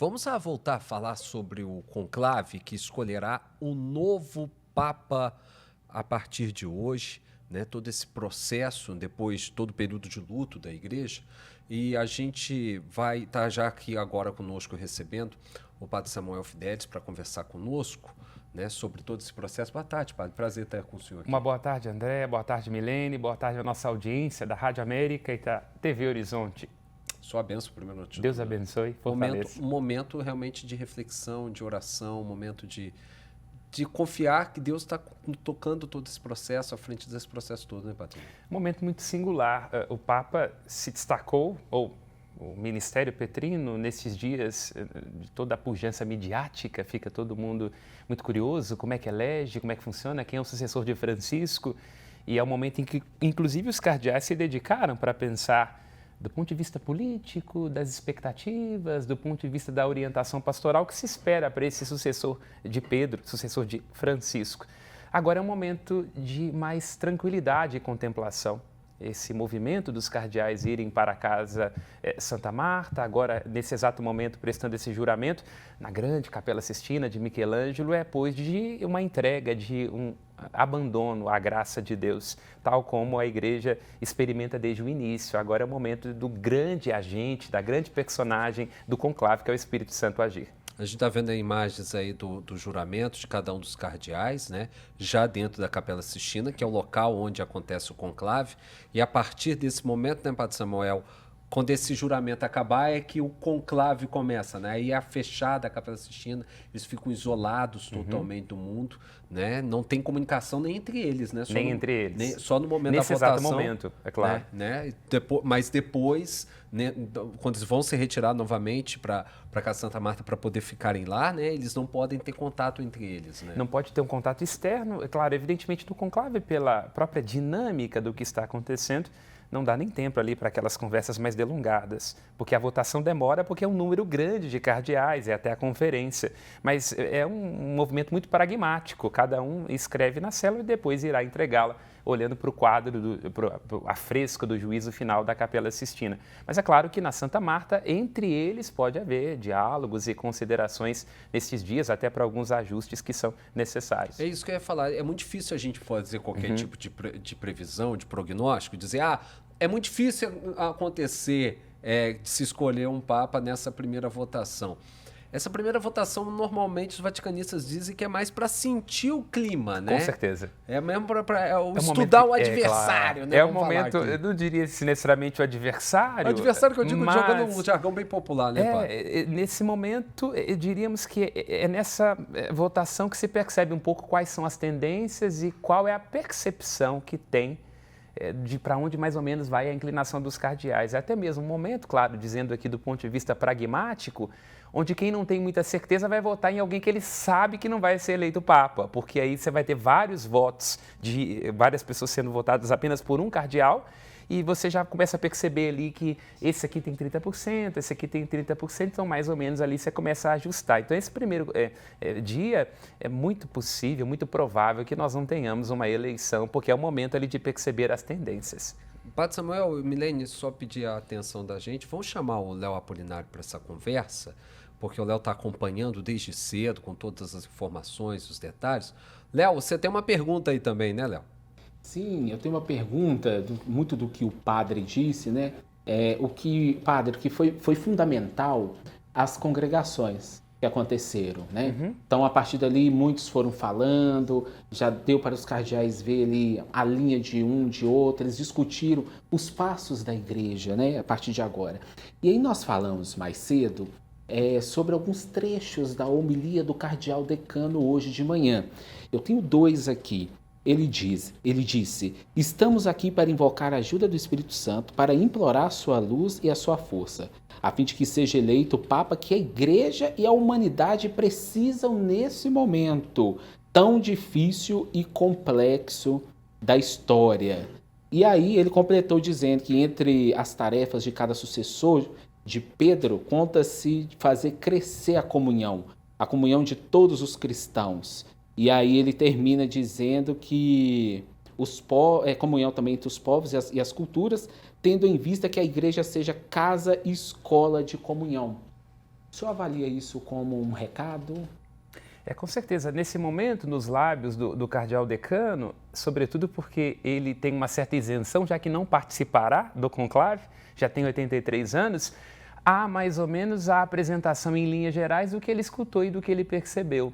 Vamos voltar a falar sobre o conclave que escolherá o novo Papa a partir de hoje, né? Todo esse processo, depois todo o período de luto da Igreja. E a gente vai estar já aqui agora conosco recebendo o Padre Samuel Fidelis para conversar conosco, né, sobre todo esse processo. Boa tarde, Padre. Prazer estar com o senhor aqui. Uma boa tarde, André. Boa tarde, Milene. Boa tarde à nossa audiência da Rádio América e da TV Horizonte. Sua bênção, primeiro notícia. Deus abençoe, fortaleça. Um momento realmente de reflexão, de oração, um momento de confiar que Deus está tocando todo esse processo, à frente desse processo todo, né, Padre? Um momento muito singular. O Papa se destacou, ou o Ministério Petrino, nesses dias de toda a pujança midiática, fica todo mundo muito curioso, como é que elege, como é que funciona, quem é o sucessor de Francisco. E é o momento em que, inclusive, os cardeais se dedicaram para pensar do ponto de vista político, das expectativas, do ponto de vista da orientação pastoral que se espera para esse sucessor de Pedro, sucessor de Francisco. Agora é um momento de mais tranquilidade e contemplação. Esse movimento dos cardeais irem para a casa Santa Marta, agora nesse exato momento prestando esse juramento, na grande Capela Sistina de Michelangelo, é pois de uma entrega, de um abandono à graça de Deus, tal como a Igreja experimenta desde o início. Agora é o momento do grande agente, da grande personagem do conclave, que é o Espírito Santo agir. A gente está vendo imagens aí do juramento de cada um dos cardeais, né? Já dentro da Capela Sistina, que é o local onde acontece o conclave. E a partir desse momento, né, Padre Samuel, quando esse juramento acabar, é que o conclave começa, né? Aí é fechada a Capela Sistina, eles ficam isolados totalmente do mundo, né? Não tem comunicação nem entre eles, né? Nem entre eles. Só no momento Nesse da votação. Nesse exato momento, é claro. Né? Mas depois, né, quando eles vão se retirar novamente para a Casa Santa Marta para poder ficarem lá, né? Eles não podem ter contato entre eles, né? Não pode ter um contato externo, é claro, evidentemente do conclave, pela própria dinâmica do que está acontecendo. Não dá nem tempo ali para aquelas conversas mais delongadas, porque a votação demora porque é um número grande de cardeais, é até a conferência. Mas é um movimento muito pragmático, cada um escreve na célula e depois irá entregá-la, olhando para o quadro, para a fresco do juízo final da Capela Sistina. Mas é claro que na Santa Marta, entre eles, pode haver diálogos e considerações nesses dias, até para alguns ajustes que são necessários. É isso que eu ia falar. É muito difícil a gente fazer qualquer tipo de previsão, de prognóstico, dizer, é muito difícil acontecer de se escolher um Papa nessa primeira votação. Essa primeira votação, normalmente, os vaticanistas dizem que é mais para sentir o clima, né? Com certeza. É mesmo para estudar o adversário, né? É o momento, eu não diria necessariamente o adversário. O adversário que eu digo jogando um jargão bem popular, né, Padre? Nesse momento, diríamos que é nessa votação que se percebe um pouco quais são as tendências e qual é a percepção que tem de para onde mais ou menos vai a inclinação dos cardeais. É até mesmo um momento, claro, dizendo aqui do ponto de vista pragmático, onde quem não tem muita certeza vai votar em alguém que ele sabe que não vai ser eleito Papa, porque aí você vai ter vários votos de várias pessoas sendo votadas apenas por um cardeal, e você já começa a perceber ali que esse aqui tem 30%, esse aqui tem 30%, então mais ou menos ali você começa a ajustar. Então esse primeiro dia é muito possível, muito provável que nós não tenhamos uma eleição, porque é o momento ali de perceber as tendências. Padre Samuel, Milene, só pedir a atenção da gente, vamos chamar o Léo Apolinário para essa conversa, porque o Léo está acompanhando desde cedo, com todas as informações, os detalhes. Léo, você tem uma pergunta aí também, né, Léo? Sim, eu tenho uma pergunta, muito do que o padre disse, né? Padre, que foi fundamental as congregações que aconteceram, né? Então, a partir dali, muitos foram falando, já deu para os cardeais ver ali a linha de um, de outro, eles discutiram os passos da igreja, né? A partir de agora. E aí nós falamos mais cedo sobre alguns trechos da homilia do cardeal decano hoje de manhã. Eu tenho dois aqui. Ele disse, estamos aqui para invocar a ajuda do Espírito Santo, para implorar a sua luz e a sua força, a fim de que seja eleito o Papa que a Igreja e a humanidade precisam nesse momento tão difícil e complexo da história. E aí ele completou dizendo que entre as tarefas de cada sucessor de Pedro, conta-se fazer crescer a comunhão de todos os cristãos. E aí ele termina dizendo que comunhão também entre os povos e as culturas, tendo em vista que a igreja seja casa e escola de comunhão. O senhor avalia isso como um recado? Com certeza, nesse momento, nos lábios do cardeal decano, sobretudo porque ele tem uma certa isenção, já que não participará do conclave, já tem 83 anos, há mais ou menos a apresentação em linhas gerais do que ele escutou e do que ele percebeu.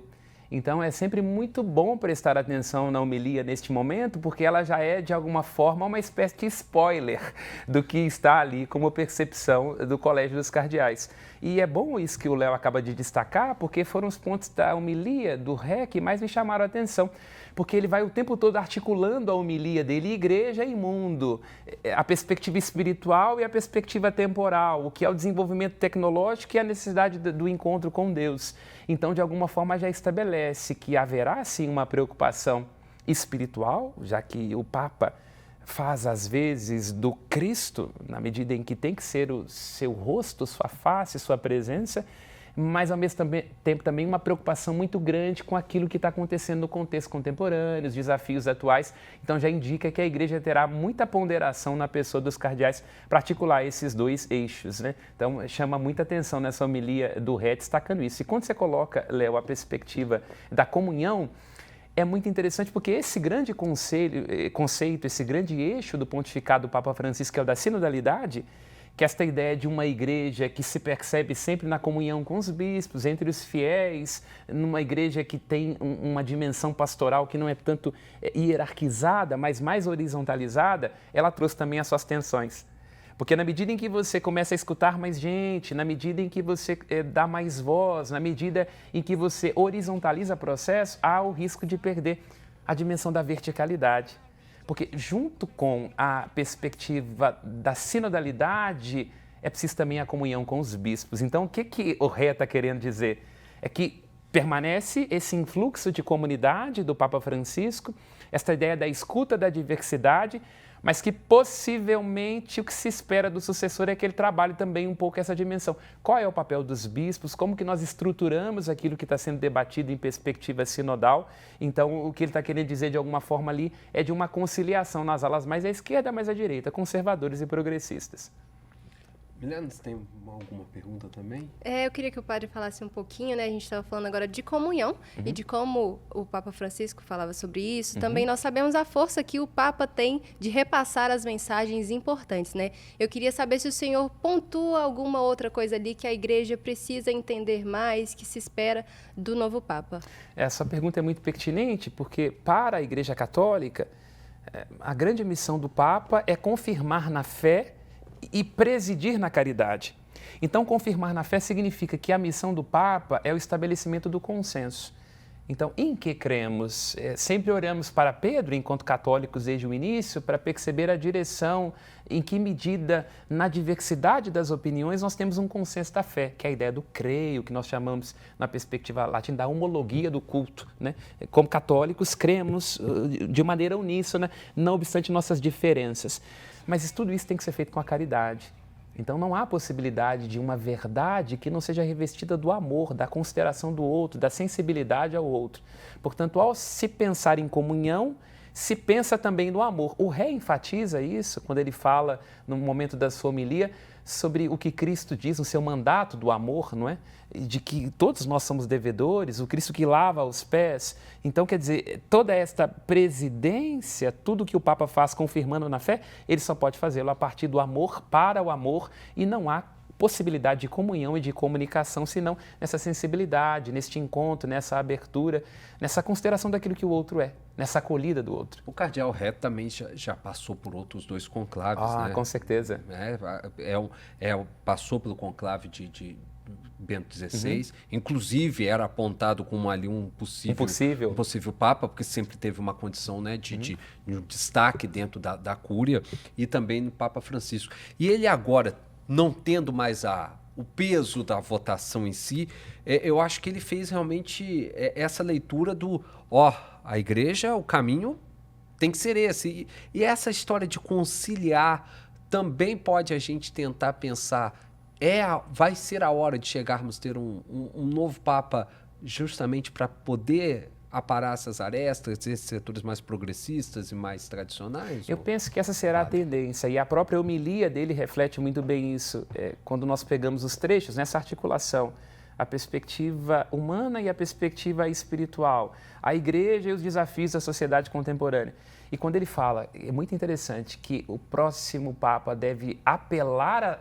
Então, é sempre muito bom prestar atenção na homilia neste momento, porque ela já é, de alguma forma, uma espécie de spoiler do que está ali como percepção do Colégio dos Cardeais. E é bom isso que o Léo acaba de destacar, porque foram os pontos da homilia do Ré que mais me chamaram a atenção, porque ele vai o tempo todo articulando a homilia dele, igreja e mundo, a perspectiva espiritual e a perspectiva temporal, o que é o desenvolvimento tecnológico e a necessidade do encontro com Deus. Então, de alguma forma, já estabelece que haverá, sim, uma preocupação espiritual, já que o Papa faz, às vezes, do Cristo, na medida em que tem que ser o seu rosto, sua face, sua presença, mas, ao mesmo tempo, também uma preocupação muito grande com aquilo que está acontecendo no contexto contemporâneo, os desafios atuais. Então, já indica que a Igreja terá muita ponderação na pessoa dos cardeais para articular esses dois eixos, né? Então, chama muita atenção nessa homilia do Ré, destacando isso. E quando você coloca, Léo, a perspectiva da comunhão, é muito interessante porque esse grande conceito, esse grande eixo do pontificado do Papa Francisco, que é o da sinodalidade, que esta ideia de uma igreja que se percebe sempre na comunhão com os bispos, entre os fiéis, numa igreja que tem uma dimensão pastoral que não é tanto hierarquizada, mas mais horizontalizada, ela trouxe também as suas tensões. Porque na medida em que você começa a escutar mais gente, na medida em que você dá mais voz, na medida em que você horizontaliza o processo, há o risco de perder a dimensão da verticalidade. Porque junto com a perspectiva da sinodalidade, é preciso também a comunhão com os bispos. Então, o que o Ré está querendo dizer? É que permanece esse influxo de comunidade do Papa Francisco, esta ideia da escuta da diversidade, mas que possivelmente o que se espera do sucessor é que ele trabalhe também um pouco essa dimensão. Qual é o papel dos bispos? Como que nós estruturamos aquilo que está sendo debatido em perspectiva sinodal? Então, o que ele está querendo dizer de alguma forma ali é de uma conciliação nas alas mais à esquerda, mais à direita, conservadores e progressistas. Milena, você tem alguma pergunta também? Eu queria que o padre falasse um pouquinho, né? A gente estava falando agora de comunhão e de como o Papa Francisco falava sobre isso. Também nós sabemos a força que o Papa tem de repassar as mensagens importantes, né? Eu queria saber se o senhor pontua alguma outra coisa ali que a igreja precisa entender mais, que se espera do novo Papa. Essa pergunta é muito pertinente porque, para a Igreja Católica, a grande missão do Papa é confirmar na fé e presidir na caridade. Então, confirmar na fé significa que a missão do Papa é o estabelecimento do consenso. Então, em que cremos? Sempre oramos para Pedro, enquanto católicos desde o início, para perceber a direção, em que medida, na diversidade das opiniões, nós temos um consenso da fé, que é a ideia do creio, que nós chamamos, na perspectiva latina, da homologia do culto, né? Como católicos, cremos de maneira uníssona, não obstante nossas diferenças. Mas tudo isso tem que ser feito com a caridade. Então, não há possibilidade de uma verdade que não seja revestida do amor, da consideração do outro, da sensibilidade ao outro. Portanto, ao se pensar em comunhão, se pensa também no amor. O Ré enfatiza isso quando ele fala, no momento da sua homilia, sobre o que Cristo diz no seu mandato do amor, não é? De que todos nós somos devedores, o Cristo que lava os pés. Então, quer dizer, toda esta presidência, tudo que o Papa faz confirmando na fé, ele só pode fazê-lo a partir do amor, para o amor, e não há possibilidade de comunhão e de comunicação, senão nessa sensibilidade, neste encontro, nessa abertura, nessa consideração daquilo que o outro é, nessa acolhida do outro. O cardeal Ré também já passou por outros dois conclaves, né? Com certeza. Passou pelo conclave de Bento XVI, inclusive era apontado como ali um possível Papa, porque sempre teve uma condição, né, de um destaque dentro da Cúria, e também no Papa Francisco. E ele agora, não tendo mais o peso da votação em si, eu acho que ele fez realmente essa leitura a igreja, o caminho tem que ser esse. E essa história de conciliar também pode a gente tentar pensar, vai ser a hora de chegarmos a ter um novo Papa justamente para poder aparar essas arestas, esses setores mais progressistas e mais tradicionais? Eu penso que essa será a tendência, e a própria homilia dele reflete muito bem isso, quando nós pegamos os trechos, nessa articulação, a perspectiva humana e a perspectiva espiritual, a igreja e os desafios da sociedade contemporânea. E quando ele fala, é muito interessante, que o próximo Papa deve apelar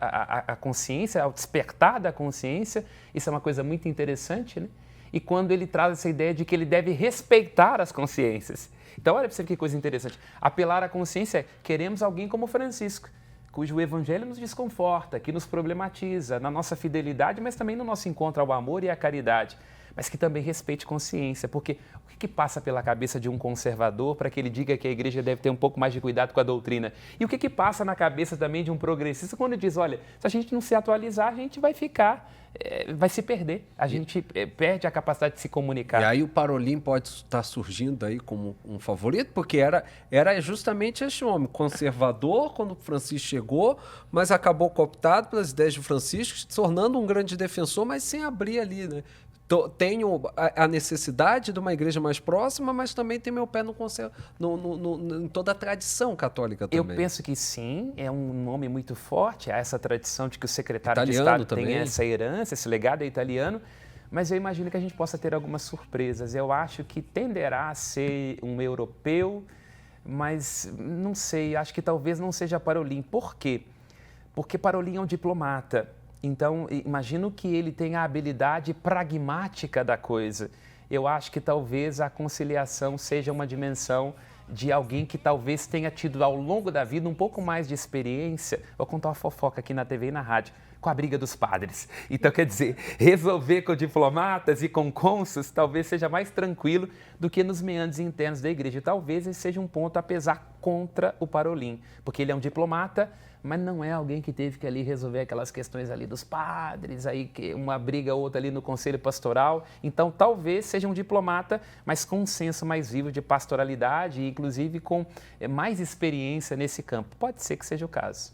à consciência, ao despertar da consciência, isso é uma coisa muito interessante, né? E quando ele traz essa ideia de que ele deve respeitar as consciências. Então, olha para você ver que coisa interessante. Apelar à consciência é, queremos alguém como Francisco, cujo evangelho nos desconforta, que nos problematiza na nossa fidelidade, mas também no nosso encontro ao amor e à caridade. Mas que também respeite consciência, porque o que passa pela cabeça de um conservador para que ele diga que a igreja deve ter um pouco mais de cuidado com a doutrina? E o que passa na cabeça também de um progressista quando ele diz, olha, se a gente não se atualizar, a gente vai ficar, vai se perder, a gente perde a capacidade de se comunicar. E aí o Parolin pode estar surgindo aí como um favorito, porque era justamente esse homem, conservador, quando o Francisco chegou, mas acabou cooptado pelas ideias de Francisco, se tornando um grande defensor, mas sem abrir ali, né? Tenho a necessidade de uma igreja mais próxima, mas também tem meu pé em toda a tradição católica também. Eu penso que sim, é um nome muito forte, há essa tradição de que o secretário italiano de Estado também. tem essa herança, esse legado é italiano, mas eu imagino que a gente possa ter algumas surpresas. Eu acho que tenderá a ser um europeu, mas não sei, acho que talvez não seja Parolin. Por quê? Porque Parolin é um diplomata. Então, imagino que ele tenha a habilidade pragmática da coisa. Eu acho que talvez a conciliação seja uma dimensão de alguém que talvez tenha tido ao longo da vida um pouco mais de experiência. Vou contar uma fofoca aqui na TV e na rádio, com a briga dos padres. Então, quer dizer, resolver com diplomatas e com cônsules talvez seja mais tranquilo do que nos meandros internos da igreja. Talvez esse seja um ponto a pesar contra o Parolin, porque ele é um diplomata, mas não é alguém que teve que ali resolver aquelas questões ali dos padres, aí uma briga ou outra ali no conselho pastoral. Então, talvez seja um diplomata, mas com um senso mais vivo de pastoralidade e, inclusive, com mais experiência nesse campo. Pode ser que seja o caso.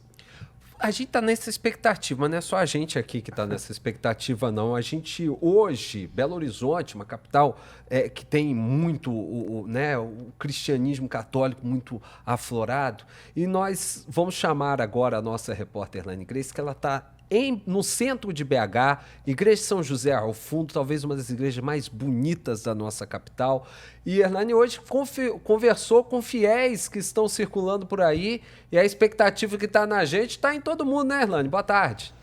A gente está nessa expectativa, mas não é só a gente aqui que está nessa expectativa, não. A gente hoje, Belo Horizonte, uma capital que tem muito o cristianismo católico muito aflorado, e nós vamos chamar agora a nossa repórter Elaine Grace, que ela está no centro de BH, Igreja de São José ao fundo, talvez uma das igrejas mais bonitas da nossa capital. E Hernani hoje conversou com fiéis que estão circulando por aí, e a expectativa que está na gente está em todo mundo, né, Hernani? Boa tarde.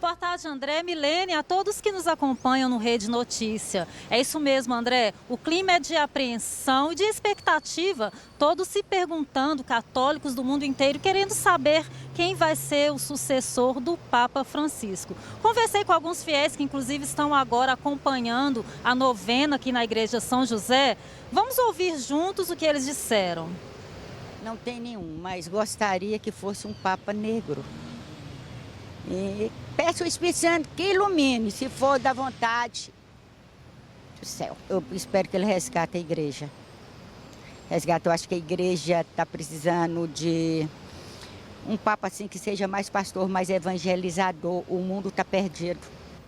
Boa tarde, André, Milene, a todos que nos acompanham no Rede Notícia. É isso mesmo, André. O clima é de apreensão e de expectativa, todos se perguntando, católicos do mundo inteiro, querendo saber quem vai ser o sucessor do Papa Francisco. Conversei com alguns fiéis que, inclusive, estão agora acompanhando a novena aqui na Igreja São José. Vamos ouvir juntos o que eles disseram. Não tem nenhum, mas gostaria que fosse um Papa negro. E peço ao Espírito Santo que ilumine, se for da vontade do céu. Eu espero que ele resgate a igreja. Eu acho que a igreja está precisando de um Papa assim que seja mais pastor, mais evangelizador. O mundo está perdido.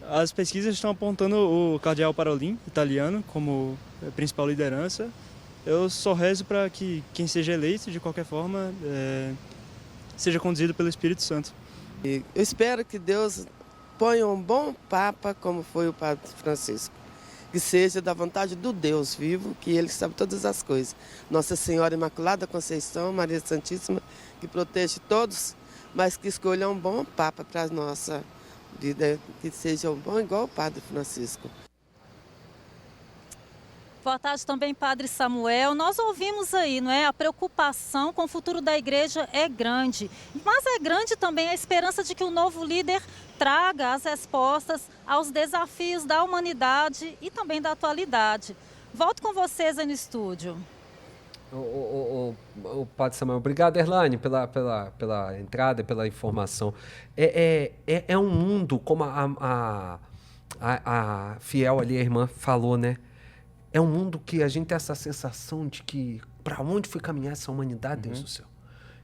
As pesquisas estão apontando o cardeal Parolin, italiano, como principal liderança. Eu só rezo para que quem seja eleito, de qualquer forma, seja conduzido pelo Espírito Santo. Eu espero que Deus ponha um bom Papa, como foi o Padre Francisco. Que seja da vontade do Deus vivo, que Ele sabe todas as coisas. Nossa Senhora Imaculada Conceição, Maria Santíssima, que protege todos, mas que escolha um bom Papa para a nossa vida, que seja um bom igual o Padre Francisco. Boa tarde também, Padre Samuel. Nós ouvimos aí, não é? A preocupação com o futuro da igreja é grande, mas é grande também a esperança de que o novo líder traga as respostas aos desafios da humanidade e também da atualidade. Volto com vocês aí no estúdio. O Padre Samuel, obrigado, Erlane, pela entrada e pela informação. É um mundo, como a fiel ali, a irmã falou, né? É um mundo que a gente tem essa sensação de que para onde foi caminhar essa humanidade, Deus do céu?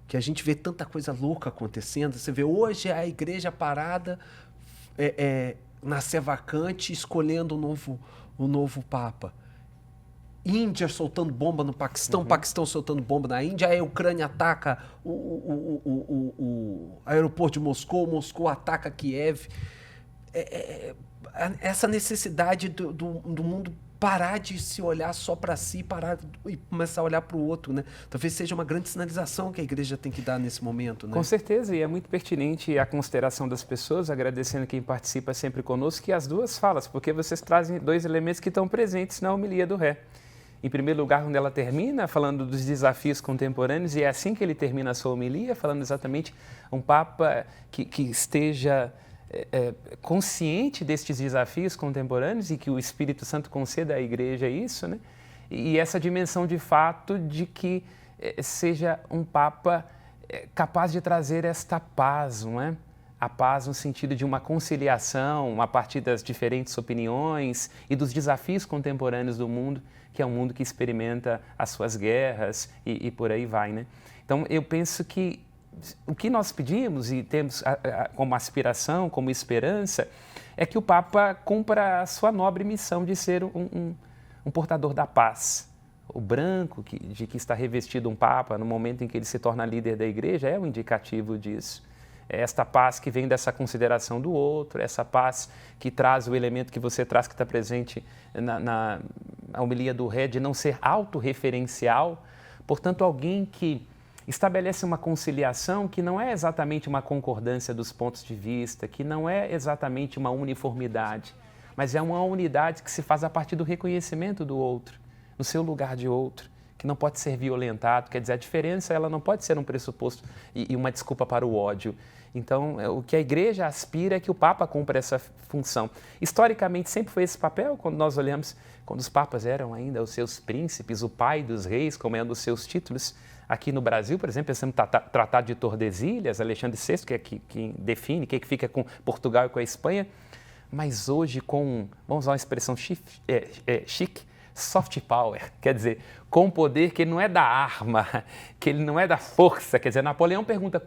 Que a gente vê tanta coisa louca acontecendo. Você vê hoje a igreja parada, na sé vacante, escolhendo o novo Papa. Índia soltando bomba no Paquistão, Paquistão soltando bomba na Índia, a Ucrânia ataca o aeroporto de Moscou, Moscou ataca Kiev. Essa necessidade do mundo parar de se olhar só para si, parar e começar a olhar para o outro, né? Talvez seja uma grande sinalização que a igreja tem que dar nesse momento, né? Com certeza, e é muito pertinente a consideração das pessoas, agradecendo quem participa sempre conosco, que as duas falas, porque vocês trazem dois elementos que estão presentes na homilia do Ré. Em primeiro lugar, quando ela termina falando dos desafios contemporâneos, e é assim que ele termina a sua homilia, falando exatamente um Papa que esteja consciente destes desafios contemporâneos e que o Espírito Santo conceda à igreja isso, né? E essa dimensão de fato de que seja um Papa capaz de trazer esta paz, não é? A paz no sentido de uma conciliação a partir das diferentes opiniões e dos desafios contemporâneos do mundo, que é um mundo que experimenta as suas guerras e por aí vai, né? Então, eu penso que o que nós pedimos e temos como aspiração, como esperança, é que o Papa cumpra a sua nobre missão de ser um portador da paz. O branco de que está revestido um Papa no momento em que ele se torna líder da igreja é um indicativo disso. É esta paz que vem dessa consideração do outro, essa paz que traz o elemento que você traz, que está presente na homilia do Ré, de não ser autorreferencial, portanto, alguém que estabelece uma conciliação que não é exatamente uma concordância dos pontos de vista, que não é exatamente uma uniformidade, mas é uma unidade que se faz a partir do reconhecimento do outro, no seu lugar de outro, que não pode ser violentado. Quer dizer, a diferença ela não pode ser um pressuposto e uma desculpa para o ódio. Então, o que a igreja aspira é que o Papa cumpra essa função. Historicamente, sempre foi esse papel, quando nós olhamos, quando os papas eram ainda os seus príncipes, o pai dos reis, como é um dos seus títulos. Aqui no Brasil, por exemplo, pensamos no Tratado de Tordesilhas, Alexandre VI, que é quem define, que fica com Portugal e com a Espanha. Mas hoje, vamos usar uma expressão chique, soft power, quer dizer, com poder que ele não é da arma, que ele não é da força. Quer dizer, Napoleão pergunta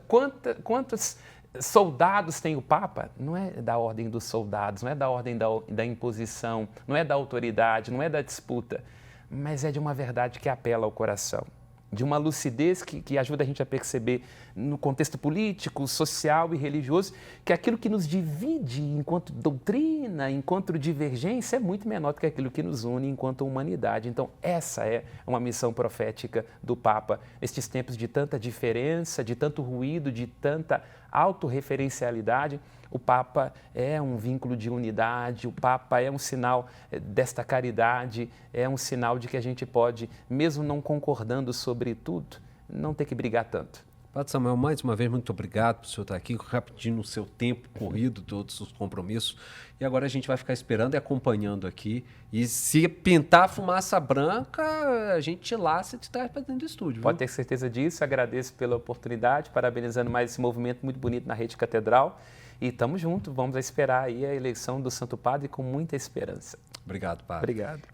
quantos soldados tem o Papa? Não é da ordem dos soldados, não é da ordem da imposição, não é da autoridade, não é da disputa, mas é de uma verdade que apela ao coração, de uma lucidez que ajuda a gente a perceber no contexto político, social e religioso, que aquilo que nos divide enquanto doutrina, enquanto divergência, é muito menor do que aquilo que nos une enquanto humanidade. Então, essa é uma missão profética do Papa. Nestes tempos de tanta diferença, de tanto ruído, de tanta autorreferencialidade, o Papa é um vínculo de unidade, o Papa é um sinal desta caridade, é um sinal de que a gente pode, mesmo não concordando sobre tudo, não ter que brigar tanto. Padre Samuel, mais uma vez, muito obrigado por o senhor estar aqui, rapidinho no seu tempo corrido, todos os compromissos. E agora a gente vai ficar esperando e acompanhando aqui. E se pintar fumaça branca, a gente laça de estar para dentro do estúdio. Pode ter certeza disso, agradeço pela oportunidade, parabenizando mais esse movimento muito bonito na Rede Catedral. E estamos juntos, vamos esperar aí a eleição do Santo Padre com muita esperança. Obrigado, Padre. Obrigado.